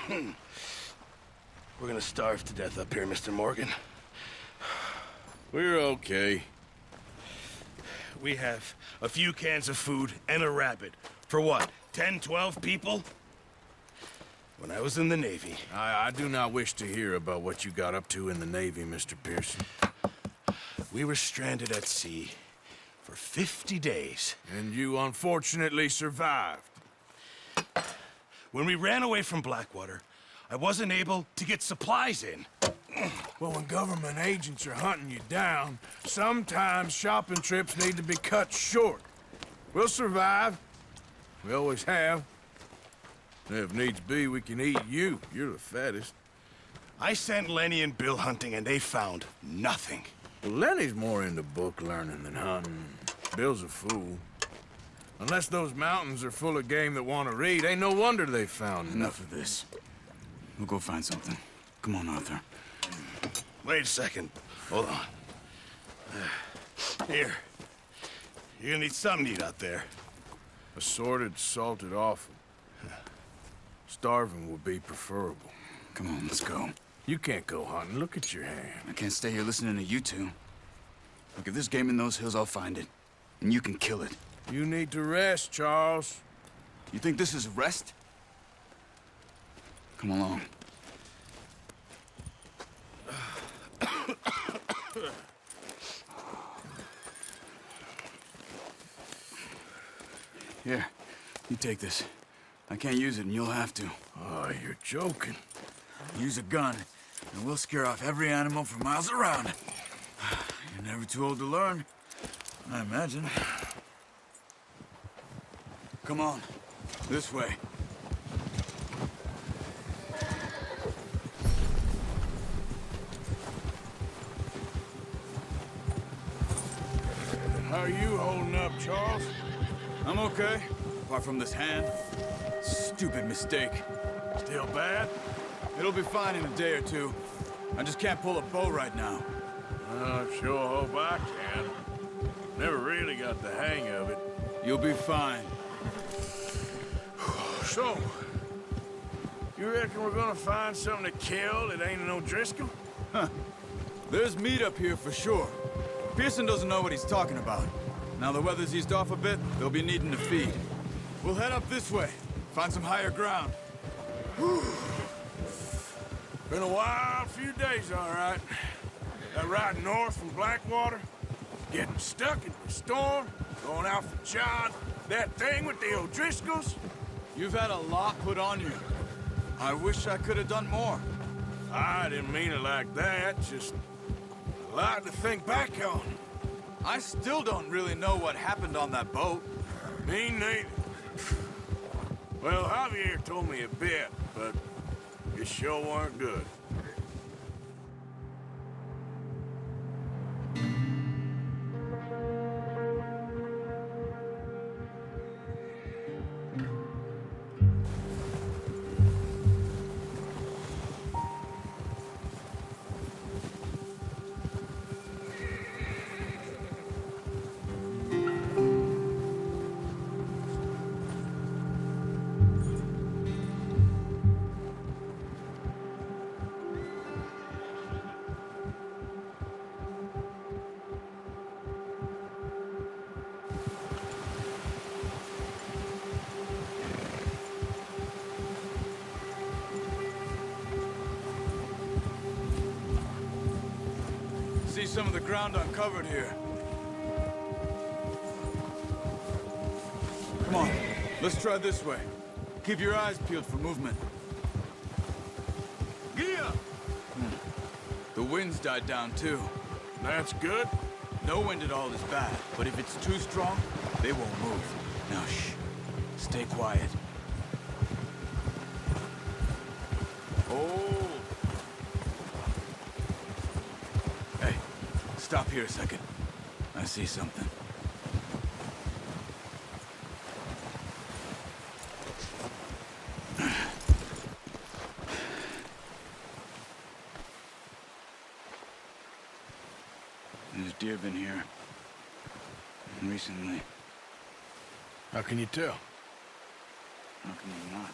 We're gonna starve to death up here, Mr. Morgan. We're okay. We have a few cans of food and a rabbit. For what, 10, 12 people? When I was in the Navy... I do not wish to hear about what you got up to in the Navy, Mr. Pearson. We were stranded at sea for 50 days. And you unfortunately survived. When we ran away from Blackwater, I wasn't able to get supplies in. Well, when government agents are hunting you down, sometimes shopping trips need to be cut short. We'll survive. We always have. If needs be, we can eat you. You're the fattest. I sent Lenny and Bill hunting, and they found nothing. Well, Lenny's more into book learning than hunting. Bill's a fool. Unless those mountains are full of game that want to read, ain't no wonder they found Enough of this. We'll go find something. Come on, Arthur. Wait a second. Hold on. Here. You're gonna need something to eat out there. Assorted, salted offal. Starving would be preferable. Come on, let's go. You can't go hunting. Look at your hand. I can't stay here listening to you two. Look, if there's game in those hills, I'll find it. And you can kill it. You need to rest, Charles. You think this is rest? Come along. Here, you take this. I can't use it, and you'll have to. Oh, you're joking. Use a gun, and we'll scare off every animal for miles around. You're never too old to learn, I imagine. Come on, this way. How are you holding up, Charles? I'm okay, apart from this hand. Stupid mistake. Still bad? It'll be fine in a day or two. I just can't pull a bow right now. I sure hope I can. Never really got the hang of it. You'll be fine. So, you reckon we're gonna find something to kill that ain't no Driscoll? There's meat up here for sure. Pearson doesn't know what he's talking about. Now the weather's eased off a bit, they'll be needing to feed. We'll head up this way, find some higher ground. Been a wild few days, all right. That ride north from Blackwater, getting stuck in the storm, going out for John, that thing with the O'Driscolls. You've had a lot put on you. I wish I could have done more. I didn't mean it like that, just a lot to think back on. I still don't really know what happened on that boat. Me neither. Well, Javier told me a bit, but it sure weren't good. See some of the ground uncovered here. Come on, let's try this way. Keep your eyes peeled for movement. Yeah! The wind's died down too. That's good. No wind at all is bad, but if it's too strong, they won't move. Now shh, stay quiet. Hold. Hey, stop here a second. I see something. There's deer been here. Recently. How can you tell? How can you not?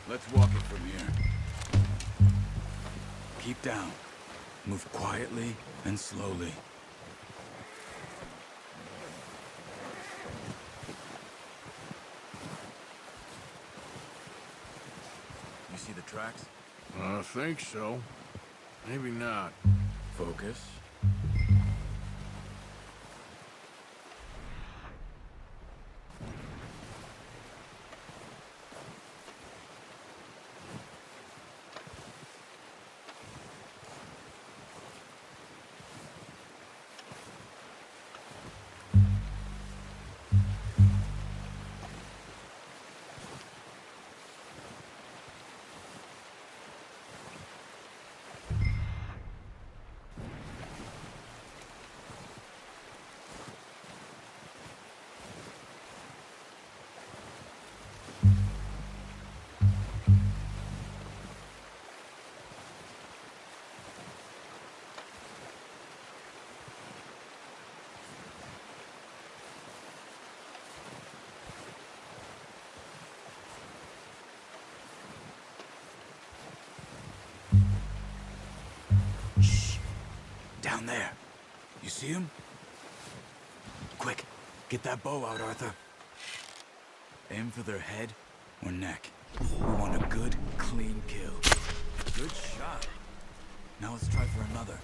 Let's walk it from here. Keep down. Move quietly and slowly. You see the tracks? I think so. Maybe not. Focus. Down there. You see him? Quick, get that bow out, Arthur. Aim for their head or neck. We want a good, clean kill. Good shot. Now let's try for another.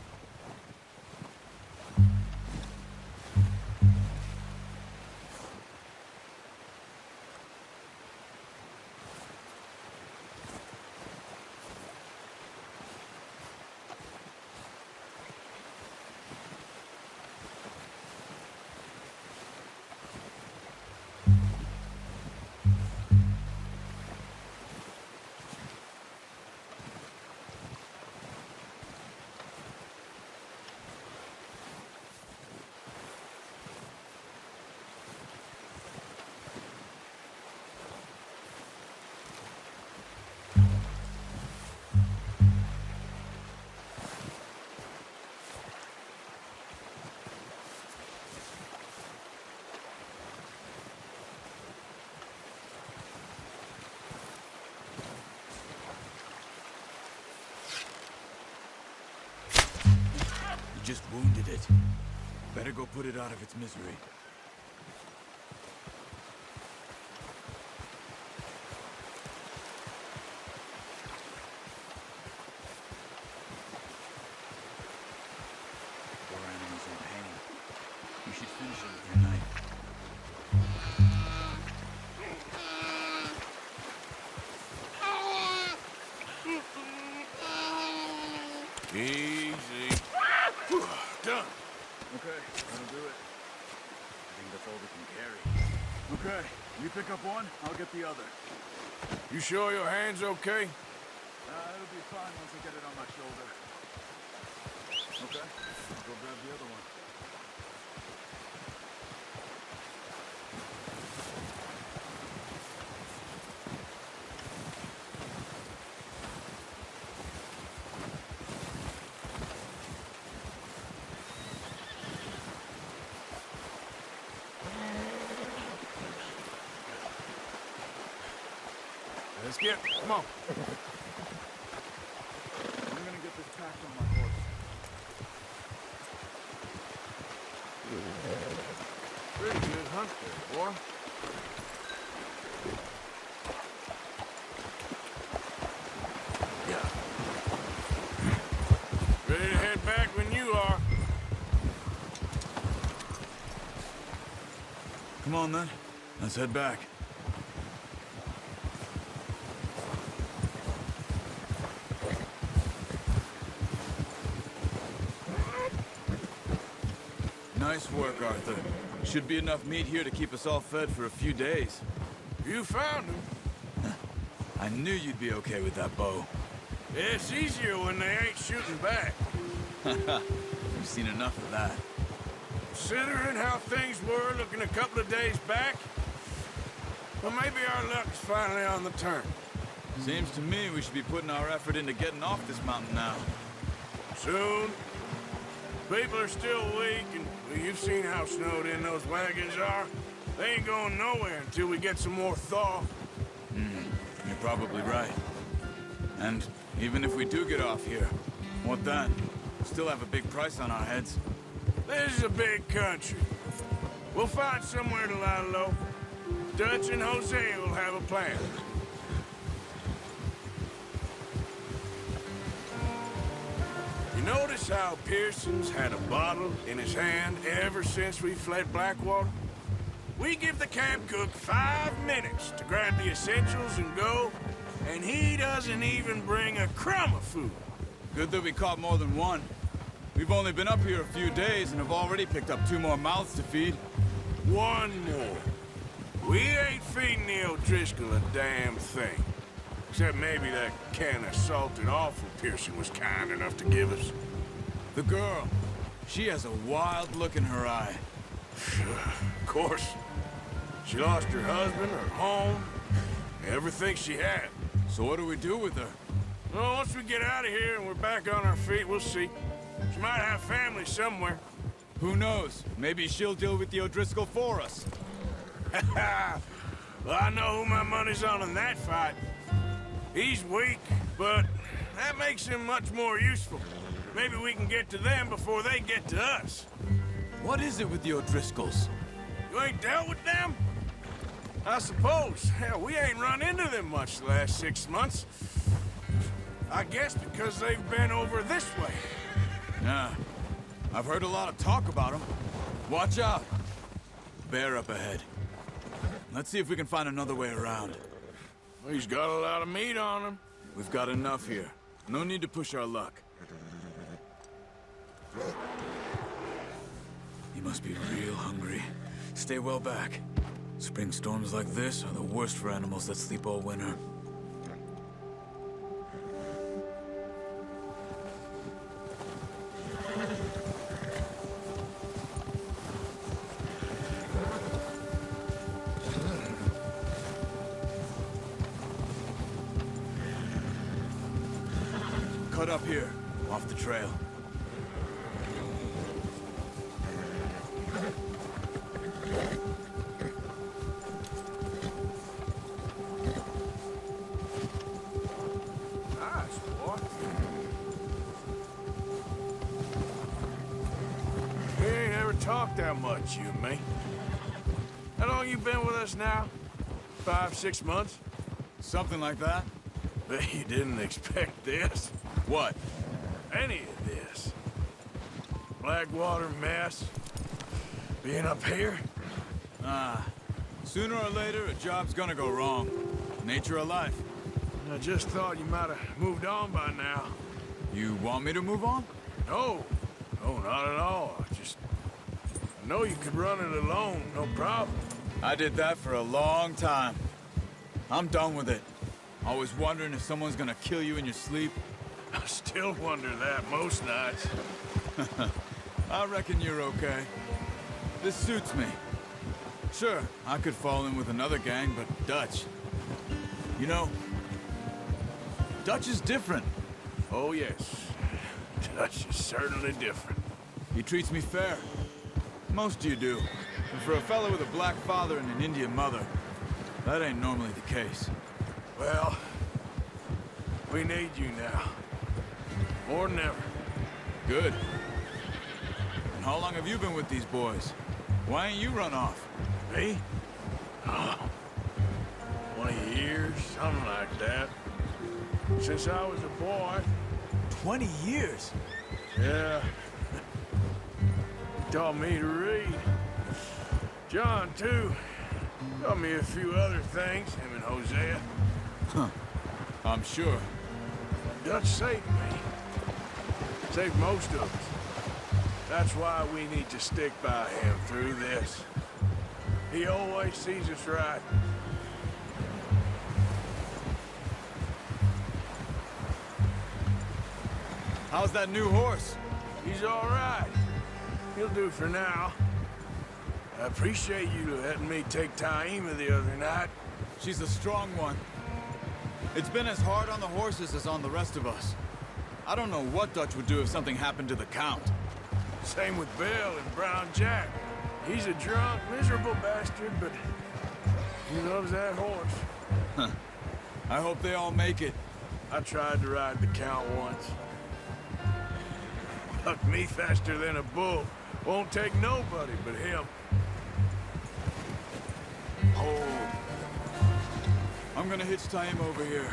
Just wounded it. Better go put it out of its misery. Poor animal's in pain. You should finish it with your knife. Easy. Done. Okay, that'll do it. I think that's all we can carry. Okay, you pick up one, I'll get the other. You sure your hand's okay? It'll be fine once I get it on my shoulder. Okay, I'll go grab the other one. Let's get. Come on. I'm gonna get this packed on my horse. Pretty good hunt there, boy. Yeah. Ready to head back when you are. Come on then, let's head back. Nice work, Arthur. Should be enough meat here to keep us all fed for a few days. You found him. I knew you'd be okay with that bow. It's easier when they ain't shooting back. We've seen enough of that. Considering how things were looking a couple of days back, well, maybe our luck's finally on the turn. Seems to me we should be putting our effort into getting off this mountain now. Soon. People are still weak, and well, you've seen how snowed in those wagons are. They ain't going nowhere until we get some more thaw. You're probably right. And even if we do get off here, what then? Still have a big price on our heads. This is a big country. We'll find somewhere to lie low. Dutch and Hosea will have a plan. You notice how Pearson's had a bottle in his hand ever since we fled Blackwater? We give the camp cook 5 minutes to grab the essentials and go, and he doesn't even bring a crumb of food. Good that we caught more than one. We've only been up here a few days and have already picked up 2 more mouths to feed. 1 more. We ain't feeding the O'Driscoll a damn thing. Except maybe that can of salted offal Pearson was kind enough to give us. The girl, she has a wild look in her eye. Of course. She lost her husband, her home, everything she had. So what do we do with her? Well, once we get out of here and we're back on our feet, we'll see. She might have family somewhere. Who knows? Maybe she'll deal with the O'Driscoll for us. Well, I know who my money's on in that fight. He's weak, but that makes him much more useful. Maybe we can get to them before they get to us. What is it with the O'Driscolls? You ain't dealt with them? I suppose. Hell, we ain't run into them much the last 6 months. I guess because they've been over this way. Yeah. I've heard a lot of talk about them. Watch out. Bear up ahead. Let's see if we can find another way around. He's got a lot of meat on him. We've got enough here. No need to push our luck. He must be real hungry. Stay well back. Spring storms like this are the worst for animals that sleep all winter. Cut up here, off the trail. Nice, boy. We ain't ever talked that much, you and me. How long you been with us now? 5, 6 months? Something like that? Bet you didn't expect this. What? Any of this. Blackwater mess. Being up here. Sooner or later, a job's gonna go wrong. Nature of life. I just thought you might have moved on by now. You want me to move on? No. No, not at all. I know you could run it alone, no problem. I did that for a long time. I'm done with it. Always wondering if someone's gonna kill you in your sleep. I still wonder that most nights. I reckon you're okay. This suits me. Sure, I could fall in with another gang, but Dutch... You know, Dutch is different. Oh, yes. Dutch is certainly different. He treats me fair. Most of you do. And for a fellow with a black father and an Indian mother, that ain't normally the case. Well, we need you now. More than ever. Good. And how long have you been with these boys? Why ain't you run off? Me? Oh, 20 years, something like that. Since I was a boy. 20 years? Yeah. He taught me to read. John, too. Taught me a few other things, him and Hosea. Huh. I'm sure. Dutch saved me. Saved most of us. That's why we need to stick by him through this. He always sees us right. How's that new horse? He's all right. He'll do for now. I appreciate you letting me take Taima the other night. She's a strong one. It's been as hard on the horses as on the rest of us. I don't know what Dutch would do if something happened to the Count. Same with Bill and Brown Jack. He's a drunk, miserable bastard, but he loves that horse. I hope they all make it. I tried to ride the Count once. Bucked me faster than a bull. Won't take nobody but him. Oh. I'm gonna hitch tie him over here.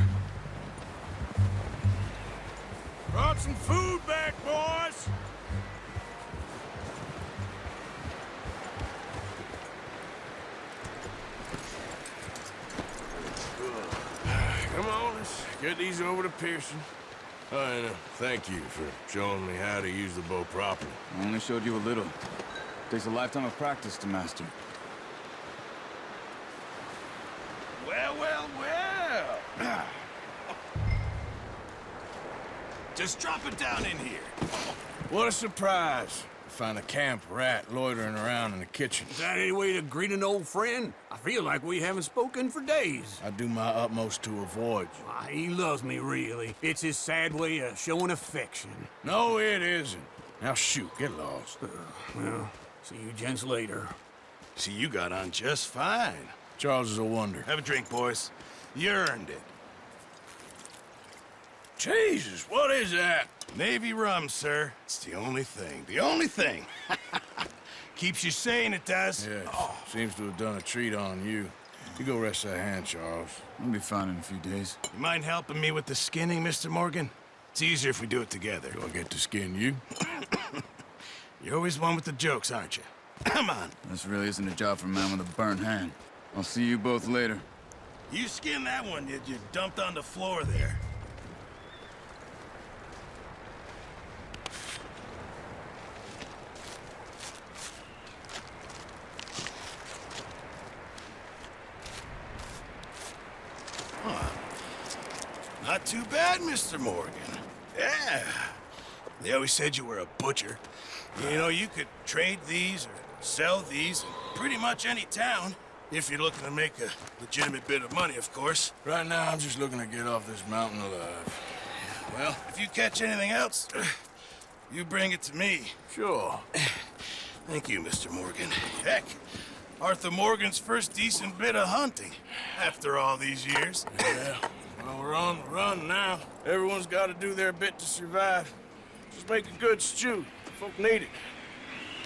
Brought some food back, boys! Come on, let's get these over to Pearson. And thank you for showing me how to use the bow properly. I only showed you a little. Takes a lifetime of practice to master. Well, well, well. Just drop it down in here. What a surprise. Find a camp rat loitering around in the kitchen. Is that any way to greet an old friend? I feel like we haven't spoken for days. I do my utmost to avoid you. Why, he loves me, really. It's his sad way of showing affection. No, it isn't. Now shoot, get lost. Well, see you gents later. See, you got on just fine. Charles is a wonder. Have a drink, boys. You earned it. Jesus, what is that? Navy rum, sir. It's the only thing. The only thing. Keeps you sane, it does. Yes, seems to have done a treat on you. You go rest that hand, Charles. I'll be fine in a few days. You mind helping me with the skinning, Mr. Morgan? It's easier if we do it together. Do I get to skin you? You're always one with the jokes, aren't you? Come on. This really isn't a job for a man with a burnt hand. I'll see you both later. You skin that one you dumped on the floor there. Not too bad, Mr. Morgan. Yeah. They always said you were a butcher. You know, you could trade these or sell these in pretty much any town. If you're looking to make a legitimate bit of money, of course. Right now, I'm just looking to get off this mountain alive. Well, if you catch anything else, you bring it to me. Sure. Thank you, Mr. Morgan. Heck, Arthur Morgan's first decent bit of hunting after all these years. Yeah. Well, we're on the run now. Everyone's got to do their bit to survive. Just make a good stew. Folk need it.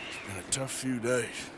It's been a tough few days.